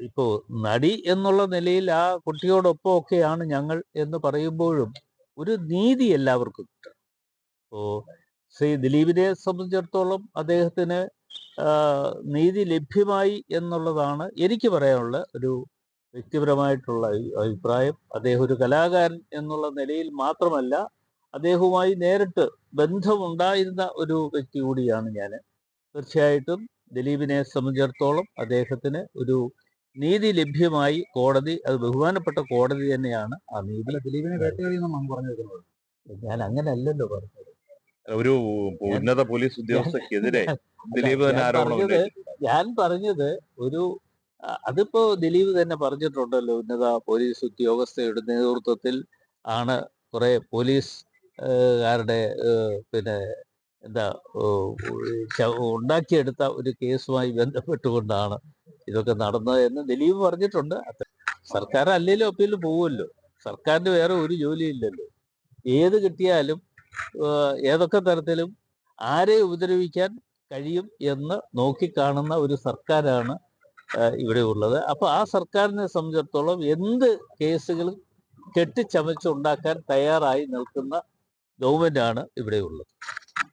ഇപ്പോ നടി എന്നുള്ള നിലയിൽ ആ കുട്ടിയോടൊപ്പമൊക്കെയാണ് ഞങ്ങൾ എന്ന് പറയുമ്പോഴും ഒരു നീതി എല്ലാവർക്കും കിട്ടണം. ഇപ്പോ ശ്രീ ദിലീപിനെ സംബന്ധിച്ചിടത്തോളം അദ്ദേഹത്തിന് നീതി ലഭ്യമായി എന്നുള്ളതാണ് എനിക്ക് പറയാനുള്ള ഒരു വ്യക്തിപരമായിട്ടുള്ള അഭിപ്രായം. അദ്ദേഹം ഒരു കലാകാരൻ എന്നുള്ള നിലയിൽ മാത്രമല്ല, അദ്ദേഹവുമായി നേരിട്ട് ബന്ധമുണ്ടായിരുന്ന ഒരു വ്യക്തി കൂടിയാണ് ഞാൻ. തീർച്ചയായിട്ടും ദിലീപിനെ സംബന്ധിച്ചിടത്തോളം അദ്ദേഹത്തിന് ഒരു നീതി ലഭ്യമായി. കോടതി, അത് ബഹുമാനപ്പെട്ട കോടതി തന്നെയാണ് ആ നീതി. ദിലീപിനെ വേട്ടയാടിയെന്നാണ് പറഞ്ഞു വെക്കുന്നത്. ഞാൻ അങ്ങനെയല്ലല്ലോ പറഞ്ഞത്. ഒരു ഉന്നത പോലീസ് ഉദ്യോഗസ്ഥക്കെതിരെ ദിലീപ് തന്നെ ആരോപണം ഉന്നയിച്ചിട്ടുണ്ട്. ഞാൻ പറഞ്ഞത് ഒരു അതിപ്പോ ദിലീപ് തന്നെ പറഞ്ഞിട്ടുണ്ടല്ലോ, ഉന്നത പോലീസ് ഉദ്യോഗസ്ഥയുടെ നേതൃത്വത്തിൽ ആണ് കുറെ പോലീസ് കാരുടെ പിന്നെ എന്താ ഉണ്ടാക്കിയെടുത്ത ഒരു കേസുമായി ബന്ധപ്പെട്ടുകൊണ്ടാണ് ഇതൊക്കെ നടന്നത് എന്ന് ദിലീപ് പറഞ്ഞിട്ടുണ്ട്. സർക്കാർ അല്ലെങ്കിലും അപ്പീൽ പോവുമല്ലോ. സർക്കാരിന് വേറെ ഒരു ജോലിയില്ലല്ലോ. ഏത് കിട്ടിയാലും ഏതൊക്കെ തരത്തിലും ആരെ ഉപദ്രവിക്കാൻ കഴിയും എന്ന് നോക്കിക്കാണുന്ന ഒരു സർക്കാരാണ് ഇവിടെ ഉള്ളത്. അപ്പോൾ ആ സർക്കാരിനെ സംബന്ധിച്ചിടത്തോളം എന്ത് കേസുകളും കെട്ടിച്ചമച്ചുണ്ടാക്കാൻ തയ്യാറായി നിൽക്കുന്ന ഗവൺമെന്റാണ് ഇവിടെ ഉള്ളത്.